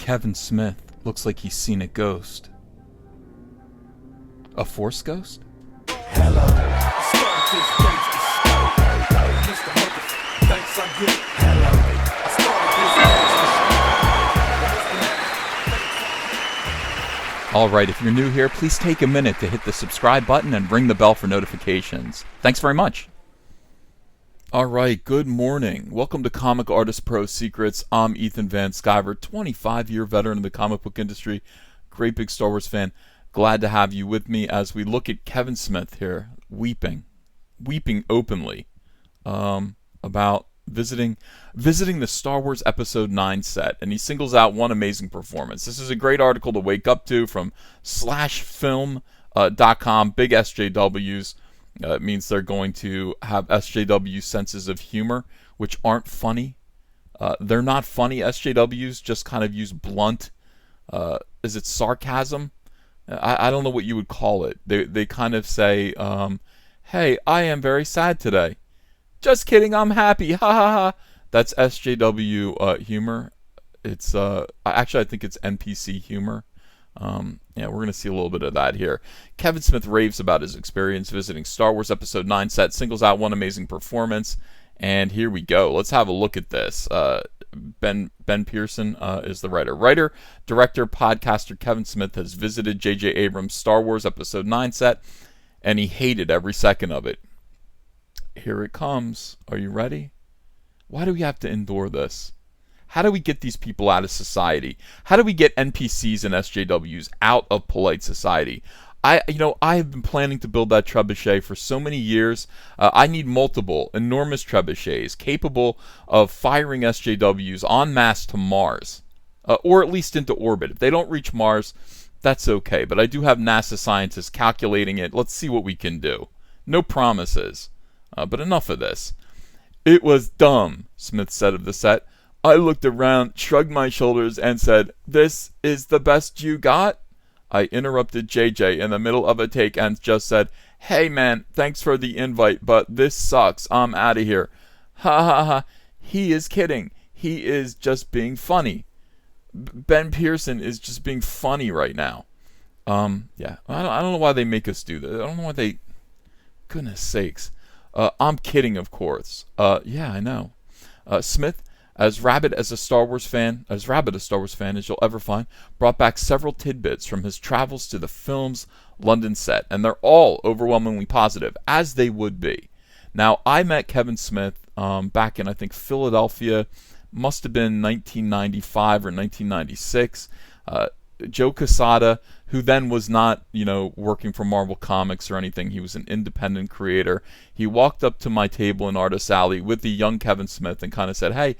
Kevin Smith looks like he's seen a ghost. A Force ghost? Hello. Start this gangsta show. Mr. Motherfucker, thanks, I'm good. Hello. I started this gangsta show. Alright, if you're new here, please take a minute to hit the subscribe button and ring the bell for notifications. Thanks very much. Alright, good morning. Welcome to Comic Artist Pro Secrets. I'm Ethan Van Sciver, 25-year veteran in the comic book industry, great big Star Wars fan. Glad to have you with me as we look at Kevin Smith here, weeping openly about visiting the Star Wars Episode 9 set, and he singles out one amazing performance. This is a great article to wake up to from /film.com, big SJWs. It means they're going to have SJW senses of humor, which aren't funny. They're not funny SJWs, just kind of use blunt, is it sarcasm? I don't know what you would call it. They kind of say, hey, I am very sad today. Just kidding, I'm happy, ha ha ha. That's SJW humor. It's actually I think it's NPC humor. We're going to see a little bit of that here. Kevin Smith raves about his experience visiting Star Wars Episode 9 set, singles out one amazing performance, and here we go. Let's have a look at this. Ben Pearson is the writer. Director, podcaster Kevin Smith has visited J.J. Abrams' Star Wars Episode 9 set, and he hated every second of it. Here it comes. Are you ready? Why do we have to endure this? How do we get these people out of society? How do we get NPCs and SJWs out of polite society? I have been planning to build that trebuchet for so many years. I need multiple, enormous trebuchets capable of firing SJWs en masse to Mars, or at least into orbit. If they don't reach Mars, that's okay. But I do have NASA scientists calculating it. Let's see what we can do. No promises. But enough of this. It was dumb, Smith said of the set. I looked around, shrugged my shoulders, and said, "This is the best you got?" I interrupted JJ in the middle of a take and just said, "Hey man, thanks for the invite, but this sucks. I'm out of here." Ha ha ha. He is kidding. He is just being funny. Ben Pearson is just being funny right now. I don't know why they make us do this. I don't know why they... Goodness sakes. I'm kidding, of course. Yeah, I know. Smith, as rabid a Star Wars fan as you'll ever find, brought back several tidbits from his travels to the film's London set, and they're all overwhelmingly positive, as they would be. Now, I met Kevin Smith back in, I think, Philadelphia, must have been 1995 or 1996. Joe Quesada, who then was not, working for Marvel Comics or anything. He was an independent creator. He walked up to my table in Artist Alley with the young Kevin Smith and kind of said, "Hey,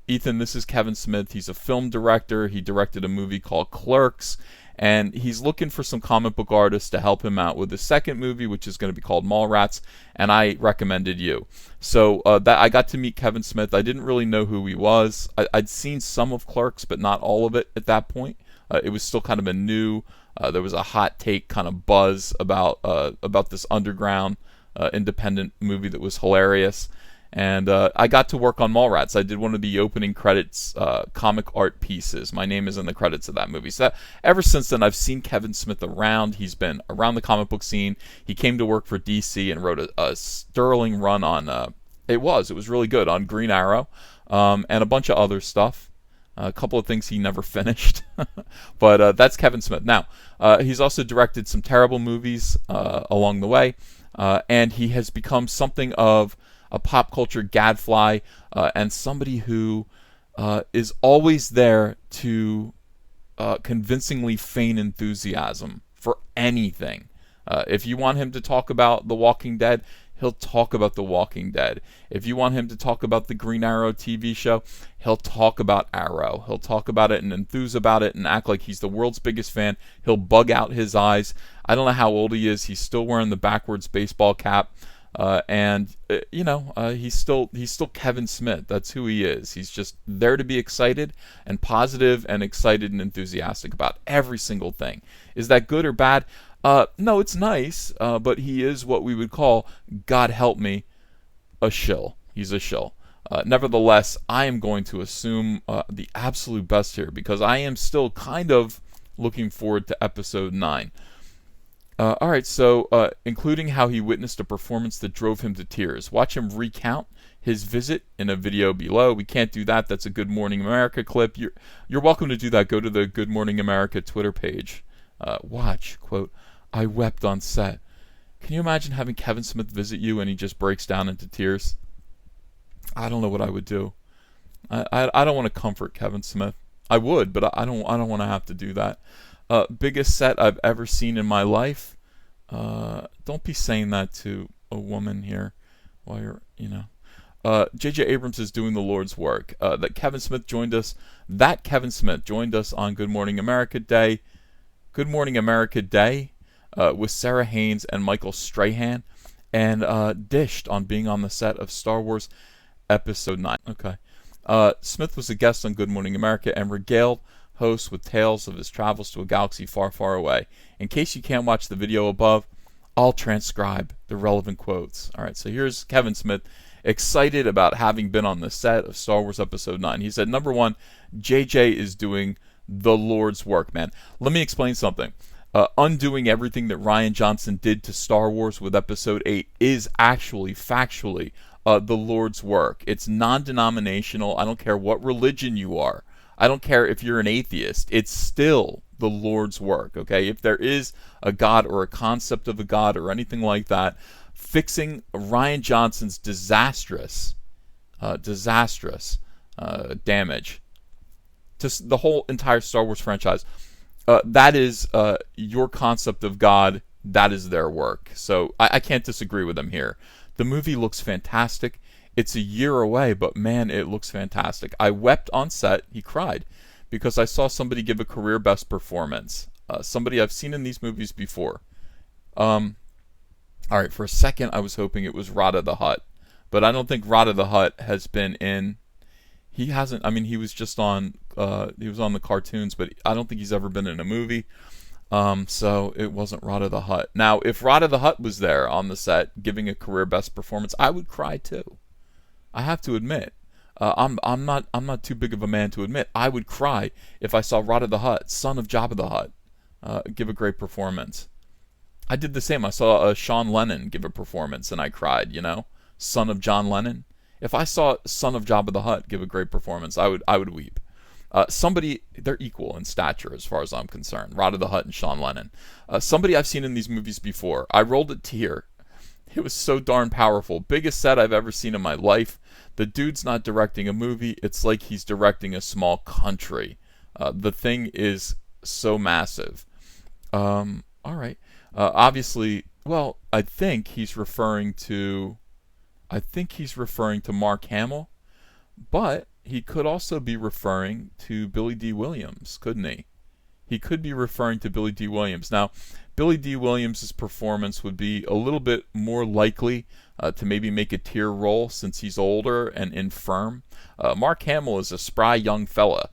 Ethan, this is Kevin Smith. He's a film director. He directed a movie called Clerks, and he's looking for some comic book artists to help him out with the second movie, which is going to be called Mallrats, and I recommended you." So that I got to meet Kevin Smith. I didn't really know who he was. I'd seen some of Clerks, but not all of it at that point. It was still kind of a new, there was a hot take kind of buzz about this underground independent movie that was hilarious. And I got to work on Mallrats. I did one of the opening credits comic art pieces. My name is in the credits of that movie. So ever since then, I've seen Kevin Smith around. He's been around the comic book scene. He came to work for DC and wrote a sterling run on, it was really good, on Green Arrow, and a bunch of other stuff. A couple of things he never finished. But that's Kevin Smith. Now, he's also directed some terrible movies along the way, and he has become something of a pop culture gadfly, and somebody who is always there to convincingly feign enthusiasm for anything. If you want him to talk about The Walking Dead, he'll talk about The Walking Dead. If you want him to talk about the Green Arrow TV show, he'll talk about Arrow. He'll talk about it and enthuse about it and act like he's the world's biggest fan. He'll bug out his eyes. I don't know how old he is. He's still wearing the backwards baseball cap. He's still Kevin Smith. That's who he is. He's just there to be excited and positive and excited and enthusiastic about every single thing. Is that good or bad? No, it's nice, but he is what we would call, God help me, a shill. He's a shill. Nevertheless, I am going to assume the absolute best here because I am still kind of looking forward to episode 9. Alright, so including how he witnessed a performance that drove him to tears. Watch him recount his visit in a video below. We can't do that. That's a Good Morning America clip. You're welcome to do that. Go to the Good Morning America Twitter page. Watch, quote, I wept on set. Can you imagine having Kevin Smith visit you and he just breaks down into tears? I don't know what I would do. I don't want to comfort Kevin Smith. I would, but I don't want to have to do that. Biggest set I've ever seen in my life. Don't be saying that to a woman here while you're, J.J. Abrams is doing the Lord's work. That Kevin Smith joined us on Good Morning America Day. Good Morning America Day with Sarah Haynes and Michael Strahan, and dished on being on the set of Star Wars Episode 9. Okay. Smith was a guest on Good Morning America and regaled hosts with tales of his travels to a galaxy far, far away. In case you can't watch the video above, I'll transcribe the relevant quotes. Alright, so here's Kevin Smith excited about having been on the set of Star Wars Episode 9. He said, number one, JJ is doing the Lord's work, man. Let me explain something. Undoing everything that Rian Johnson did to Star Wars with Episode 8 is actually, factually, the Lord's work. It's non-denominational. I don't care what religion you are. I don't care if you're an atheist. It's still the Lord's work, okay? If there is a God or a concept of a God or anything like that, fixing Rian Johnson's disastrous damage to the whole entire Star Wars franchise, that is your concept of God. That is their work. So I can't disagree with them here. The movie looks fantastic. It's a year away, but man, it looks fantastic. I wept on set. He cried because I saw somebody give a career best performance. Somebody I've seen in these movies before. All right, for a second I was hoping it was Rada the Hutt, but I don't think Rada the Hutt has been in. He hasn't. I mean, he was just on. He was on the cartoons, but I don't think he's ever been in a movie. So it wasn't Rada the Hutt. Now, if Rada the Hutt was there on the set giving a career best performance, I would cry too. I have to admit, I'm not too big of a man to admit I would cry if I saw Rada the Hutt, son of Jabba the Hutt, give a great performance. I did the same. I saw Sean Lennon give a performance and I cried. Son of John Lennon. If I saw son of Jabba the Hutt give a great performance, I would weep. Somebody, they're equal in stature as far as I'm concerned. Rada the Hutt and Sean Lennon. Somebody I've seen in these movies before. I rolled a tear. It was so darn powerful. Biggest set I've ever seen in my life. The dude's not directing a movie. It's like he's directing a small country. The thing is so massive. All right. Obviously, well, I think he's referring to Mark Hamill, but he could also be referring to Billy D. Williams, couldn't he? He could be referring to Billy D. Williams. Now, Billy D. Williams' performance would be a little bit more likely to maybe make a tear roll since he's older and infirm. Mark Hamill is a spry young fella.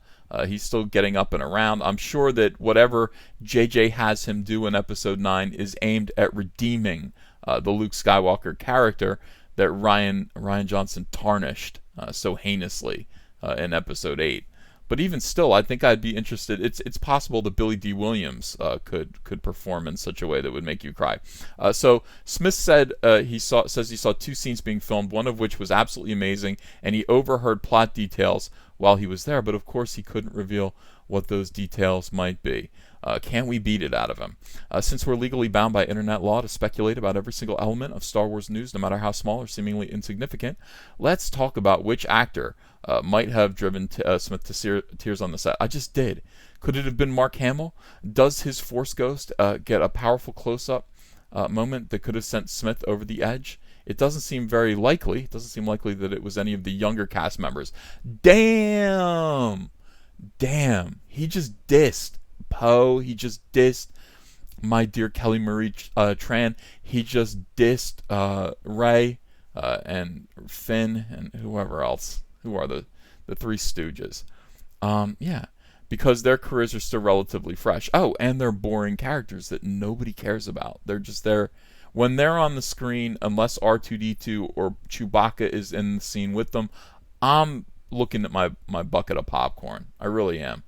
He's still getting up and around. I'm sure that whatever JJ has him do in Episode 9 is aimed at redeeming the Luke Skywalker character that Rian Johnson tarnished so heinously in Episode 8. But even still, I think I'd be interested. It's possible that Billy D. Williams could perform in such a way that would make you cry. So Smith said he saw two scenes being filmed, one of which was absolutely amazing, and he overheard plot details while he was there. But of course, he couldn't reveal what those details might be. Can't we beat it out of him? Since we're legally bound by internet law to speculate about every single element of Star Wars news, no matter how small or seemingly insignificant, let's talk about which actor might have driven Smith to tears on the set. I just did. Could it have been Mark Hamill? Does his Force Ghost get a powerful close-up moment that could have sent Smith over the edge? It doesn't seem very likely. It doesn't seem likely that it was any of the younger cast members. Damn! He just dissed Poe. He just dissed my dear Kelly Marie Tran. He just dissed Rey and Finn and whoever else. Who are the Three Stooges? Yeah, because their careers are still relatively fresh. Oh, and they're boring characters that nobody cares about. They're just there. When they're on the screen, unless R2-D2 or Chewbacca is in the scene with them, I'm looking at my bucket of popcorn. I really am.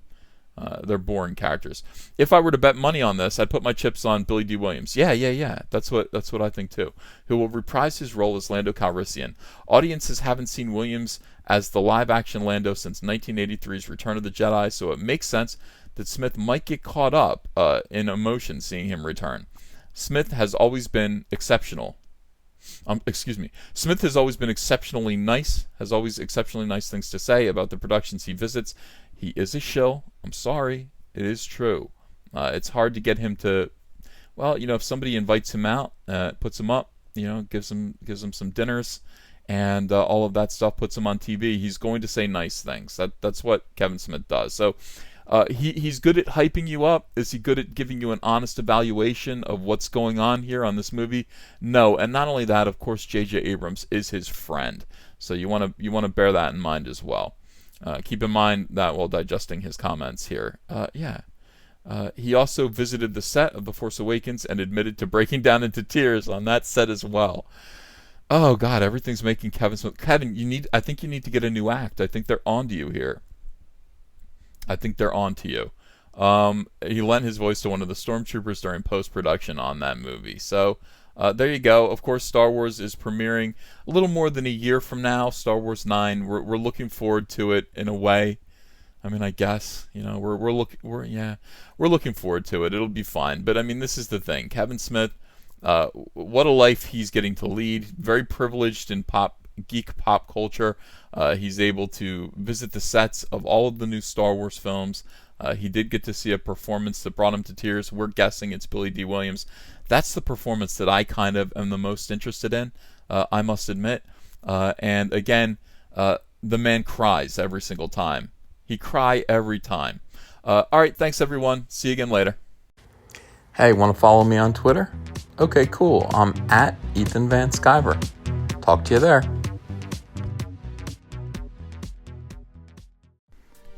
They're boring characters. If I were to bet money on this, I'd put my chips on Billy D. Williams. Yeah. That's what I think too. Who will reprise his role as Lando Calrissian. Audiences haven't seen Williams as the live-action Lando since 1983's Return of the Jedi, so it makes sense that Smith might get caught up in emotion seeing him return. Smith has always been exceptional. Smith has always been exceptionally nice, has always exceptionally nice things to say about the productions he visits. He is a shill. I'm sorry. It is true. It's hard to get him to, well, if somebody invites him out, puts him up, gives him some dinners, and all of that stuff, puts him on TV, he's going to say nice things. That's what Kevin Smith does. So he's good at hyping you up. Is he good at giving you an honest evaluation of what's going on here on this movie? No. And not only that, of course, J.J. Abrams is his friend. So you want to bear that in mind as well. Keep in mind that while digesting his comments here. He also visited the set of The Force Awakens and admitted to breaking down into tears on that set as well. Oh God, everything's making Kevin Smith. Kevin, I think you need to get a new act. I think they're on to you here. I think they're on to you. He lent his voice to one of the stormtroopers during post-production on that movie. So there you go. Of course, Star Wars is premiering a little more than a year from now. Star Wars 9. We're looking forward to it in a way. I mean, I guess we're looking forward to it. It'll be fine. But I mean, this is the thing. Kevin Smith, what a life he's getting to lead. Very privileged in geek pop culture. He's able to visit the sets of all of the new Star Wars films. He did get to see a performance that brought him to tears. We're guessing it's Billy D. Williams. That's the performance that I kind of am the most interested in, I must admit. And again, the man cries every single time. He cry every time. All right, thanks everyone. See you again later. Hey, want to follow me on Twitter? Okay, cool. I'm at Ethan Van Sciver. Talk to you there.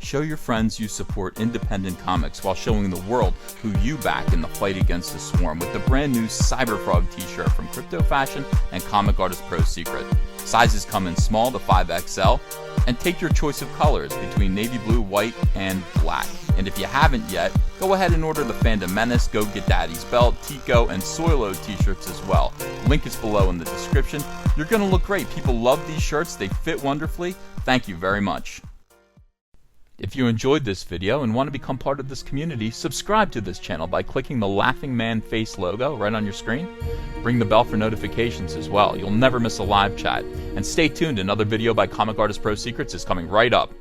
Show your friends you support independent comics while showing the world who you back in the fight against the swarm with the brand new Cyberfrog t-shirt from Crypto Fashion and Comic Artist Pro Secret. Sizes come in small to 5XL, and take your choice of colors between navy blue, white, and black. And if you haven't yet, go ahead and order the Fandom Menace, Go Get Daddy's Belt, Tico, and Soilo t-shirts as well. Link is below in the description. You're going to look great. People love these shirts. They fit wonderfully. Thank you very much. If you enjoyed this video and want to become part of this community, subscribe to this channel by clicking the Laughing Man face logo right on your screen. Ring the bell for notifications as well. You'll never miss a live chat. And stay tuned, another video by Comic Artist Pro Secrets is coming right up.